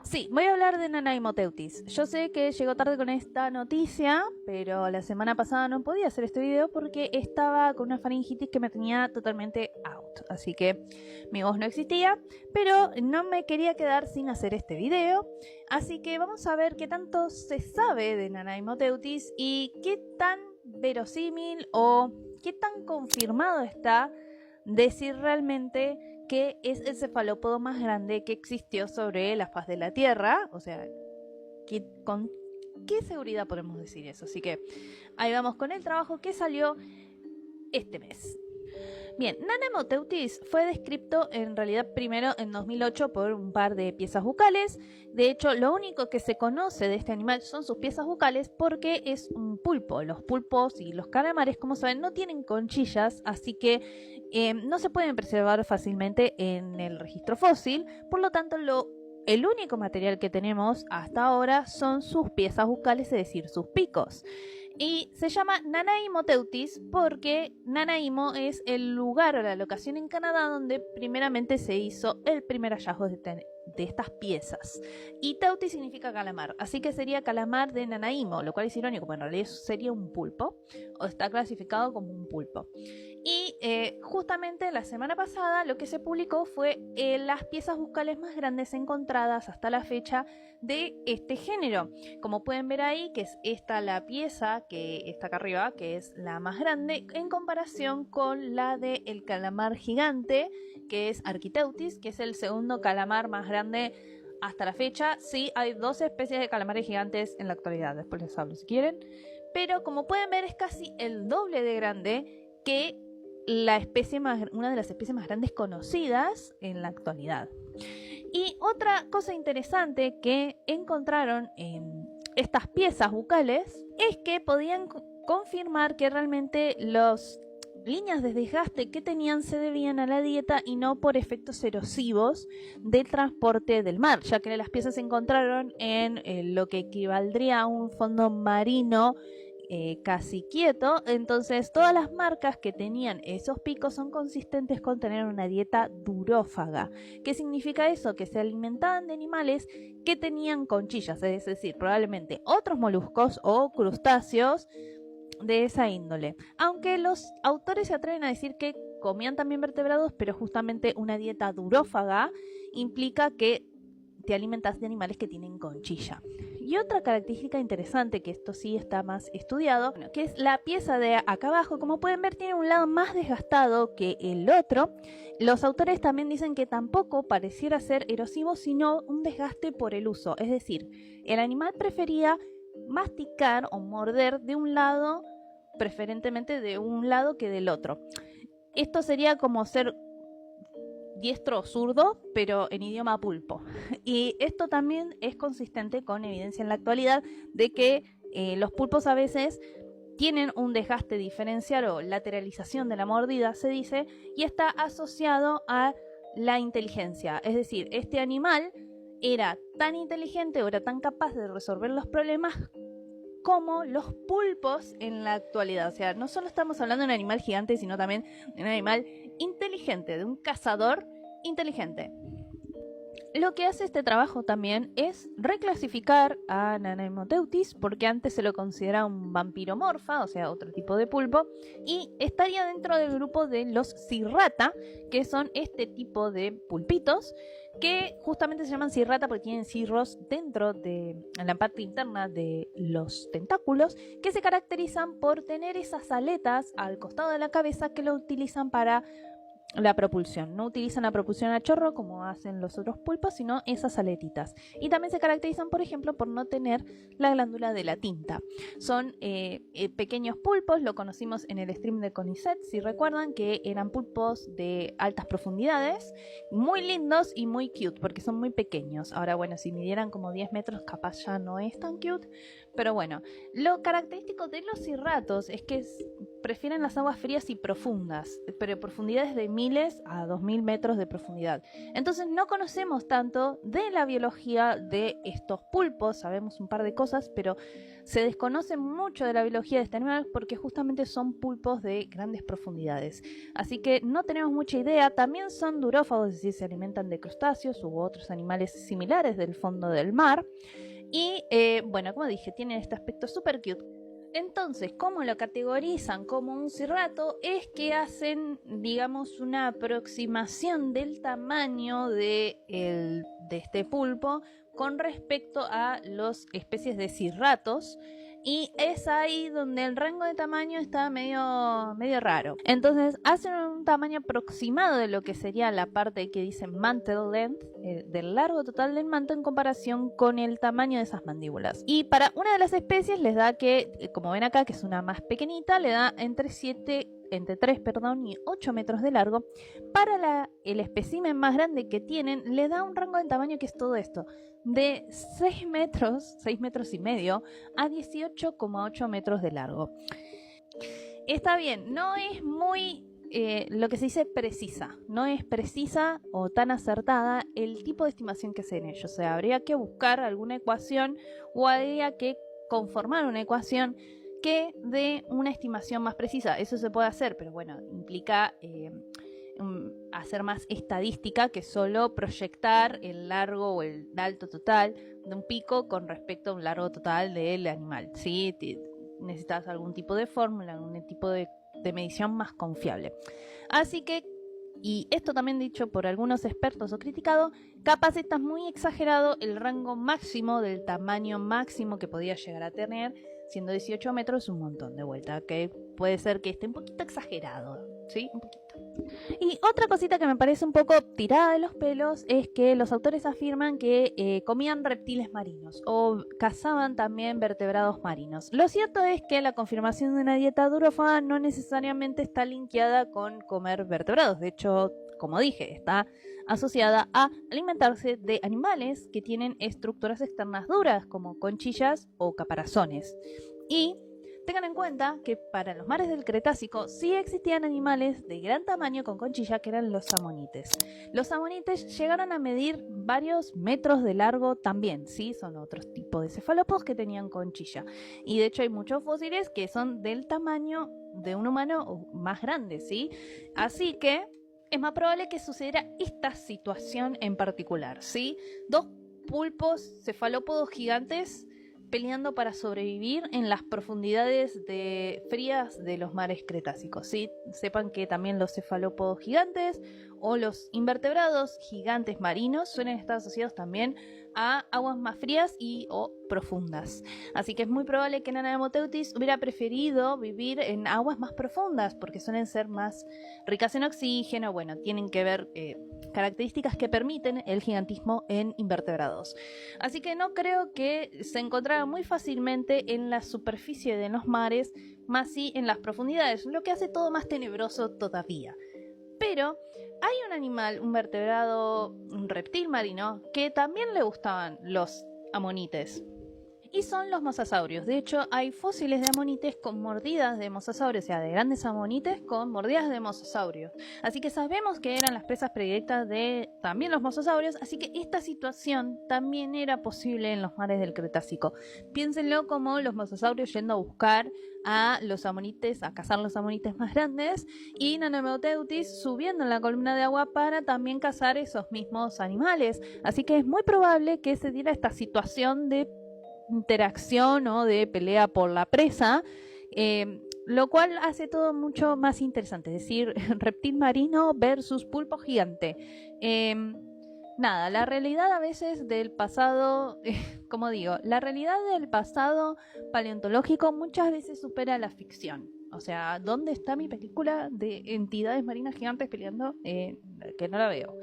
Sí, voy a hablar de Nanaimoteutis. Yo sé que llegó tarde con esta noticia, pero la semana pasada no podía hacer este video porque estaba con una faringitis que me tenía totalmente out. Así que mi voz no existía, pero no me quería quedar sin hacer este video. Así que vamos a ver qué tanto se sabe de Nanaimoteutis y qué tan verosímil o qué tan confirmado está decir realmente que es el cefalópodo más grande que existió sobre la faz de la Tierra. O sea, ¿con qué seguridad podemos decir eso? Así que ahí vamos con el trabajo que salió este mes. Bien, Nanaimoteutis fue descrito en realidad primero en 2008 por un par de piezas bucales. De hecho, lo único que se conoce de este animal son sus piezas bucales porque es un pulpo. Los pulpos y los calamares, como saben, no tienen conchillas, así que no se pueden preservar fácilmente en el registro fósil. Por lo tanto, el único material que tenemos hasta ahora son sus piezas bucales, es decir, sus picos. Y se llama Nanaimoteutis porque Nanaimo es el lugar o la locación en Canadá donde primeramente se hizo el primer hallazgo de estas piezas. Y Teutis significa calamar, así que sería calamar de Nanaimo, lo cual es irónico, porque en realidad sería un pulpo, o está clasificado como un pulpo. Y justamente la semana pasada lo que se publicó fue las piezas bucales más grandes encontradas hasta la fecha de este género. Como pueden ver ahí, que es esta la pieza que está acá arriba, que es la más grande, en comparación con la del calamar gigante, que es Architeutis, que es el segundo calamar más grande hasta la fecha. Sí, hay dos especies de calamares gigantes en la actualidad, después les hablo si quieren. Pero como pueden ver es casi el doble de grande que una de las especies más grandes conocidas en la actualidad. Y otra cosa interesante que encontraron en estas piezas bucales es que podían confirmar que realmente las líneas de desgaste que tenían se debían a la dieta y no por efectos erosivos del transporte del mar, ya que las piezas se encontraron en lo que equivaldría a un fondo marino casi quieto. Entonces todas las marcas que tenían esos picos son consistentes con tener una dieta durófaga. ¿Qué significa eso? Que se alimentaban de animales que tenían conchillas, es decir, probablemente otros moluscos o crustáceos de esa índole. Aunque los autores se atreven a decir que comían también vertebrados, pero justamente una dieta durófaga implica que te alimentas de animales que tienen conchilla. Y otra característica interesante, que esto sí está más estudiado, que es la pieza de acá abajo. Como pueden ver, tiene un lado más desgastado que el otro. Los autores también dicen que tampoco pareciera ser erosivo, sino un desgaste por el uso. Es decir, el animal prefería masticar o morder de un lado, preferentemente de un lado que del otro. Esto sería como ser diestro o zurdo, pero en idioma pulpo. Y esto también es consistente con evidencia en la actualidad de que los pulpos a veces tienen un desgaste diferencial o lateralización de la mordida, se dice, y está asociado a la inteligencia. Es decir, este animal era tan inteligente o era tan capaz de resolver los problemas como los pulpos en la actualidad. O sea, no solo estamos hablando de un animal gigante, sino también de un animal inteligente, de un cazador inteligente. Lo que hace este trabajo también es reclasificar a Nanaimoteutis, porque antes se lo consideraba un vampiromorfa, o sea, otro tipo de pulpo, y estaría dentro del grupo de los cirrata, que son este tipo de pulpitos, que justamente se llaman cirrata porque tienen cirros dentro de la parte interna de los tentáculos, que se caracterizan por tener esas aletas al costado de la cabeza que lo utilizan para la propulsión. No utilizan la propulsión a chorro como hacen los otros pulpos, sino esas aletitas. Y también se caracterizan, por ejemplo, por no tener la glándula de la tinta. Son pequeños pulpos, lo conocimos en el stream de CONICET, si recuerdan, que eran pulpos de altas profundidades, muy lindos y muy cute, porque son muy pequeños. Ahora, bueno, si midieran como 10 metros, capaz ya no es tan cute, Pero bueno, lo característico de los cirratos es que prefieren las aguas frías y profundas, pero profundidades de 1000 a 2000 metros de profundidad. Entonces no conocemos tanto de la biología de estos pulpos, sabemos un par de cosas, pero se desconoce mucho de la biología de este animal porque justamente son pulpos de grandes profundidades. Así que no tenemos mucha idea. También son durófagos, es decir, se alimentan de crustáceos u otros animales similares del fondo del mar. Y bueno, como dije, tienen este aspecto super cute. Entonces, ¿cómo lo categorizan como un cirrato? Es que hacen, digamos, una aproximación del tamaño de este pulpo con respecto a las especies de cirratos. Y es ahí donde el rango de tamaño está medio raro. Entonces hacen un tamaño aproximado de lo que sería la parte que dice mantle length, del largo total del manto en comparación con el tamaño de esas mandíbulas. Y para una de las especies les da que, como ven acá, que es una más pequeñita, le da entre 3 y 8 metros de largo. Para el espécimen más grande que tienen, le da un rango de tamaño que es todo esto, de 6 metros y medio a 18,8 metros de largo. Está bien, no es muy lo que se dice precisa, no es precisa o tan acertada el tipo de estimación que hacen ellos. O sea, habría que buscar alguna ecuación o habría que conformar una ecuación que dé una estimación más precisa. Eso se puede hacer, pero bueno, implica hacer más estadística que solo proyectar el largo o el alto total de un pico con respecto a un largo total del animal, ¿sí? Necesitas algún tipo de fórmula, algún tipo de medición más confiable. Así que, y esto también dicho por algunos expertos o criticado, capaz está muy exagerado el rango máximo del tamaño máximo que podía llegar a tener, siendo 18 metros un montón de vuelta, que puede ser que esté un poquito exagerado, ¿sí? Un poquito. Y otra cosita que me parece un poco tirada de los pelos es que los autores afirman que comían reptiles marinos o cazaban también vertebrados marinos. Lo cierto es que la confirmación de una dieta durófaga no necesariamente está linkeada con comer vertebrados. De hecho, como dije, está asociada a alimentarse de animales que tienen estructuras externas duras como conchillas o caparazones. Y tengan en cuenta que para los mares del Cretácico sí existían animales de gran tamaño con conchilla que eran los amonites. Los amonites llegaron a medir varios metros de largo también, ¿sí? Son otros tipos de cefalópodos que tenían conchilla. Y de hecho hay muchos fósiles que son del tamaño de un humano o más grande, ¿sí? Así que es más probable que sucediera esta situación en particular, ¿sí? Dos pulpos cefalópodos gigantes peleando para sobrevivir en las profundidades frías de los mares cretácicos, ¿sí? Sepan que también los cefalópodos gigantes o los invertebrados gigantes marinos suelen estar asociados también a aguas más frías y o profundas. Así que es muy probable que Nana Hemoteutis hubiera preferido vivir en aguas más profundas porque suelen ser más ricas en oxígeno. Bueno, tienen que ver características que permiten el gigantismo en invertebrados. Así que no creo que se encontrara muy fácilmente en la superficie de los mares, más sí en las profundidades, lo que hace todo más tenebroso todavía. Pero hay un animal, un vertebrado, un reptil marino, que también le gustaban los amonites. Y son los mosasaurios. De hecho, hay fósiles de amonites con mordidas de mosasaurios, o sea, de grandes amonites con mordidas de mosasaurios. Así que sabemos que eran las presas predilectas de también los mosasaurios, así que esta situación también era posible en los mares del Cretácico. Piénsenlo como los mosasaurios yendo a buscar a los amonites, a cazar los amonites más grandes, y Nana Hemoteutis subiendo en la columna de agua para también cazar esos mismos animales. Así que es muy probable que se diera esta situación de interacción o de pelea por la presa, lo cual hace todo mucho más interesante, es decir, reptil marino versus pulpo gigante. Nada, la realidad a veces del pasado, como digo, la realidad del pasado paleontológico muchas veces supera la ficción. O sea, ¿dónde está mi película de entidades marinas gigantes peleando? Que no la veo.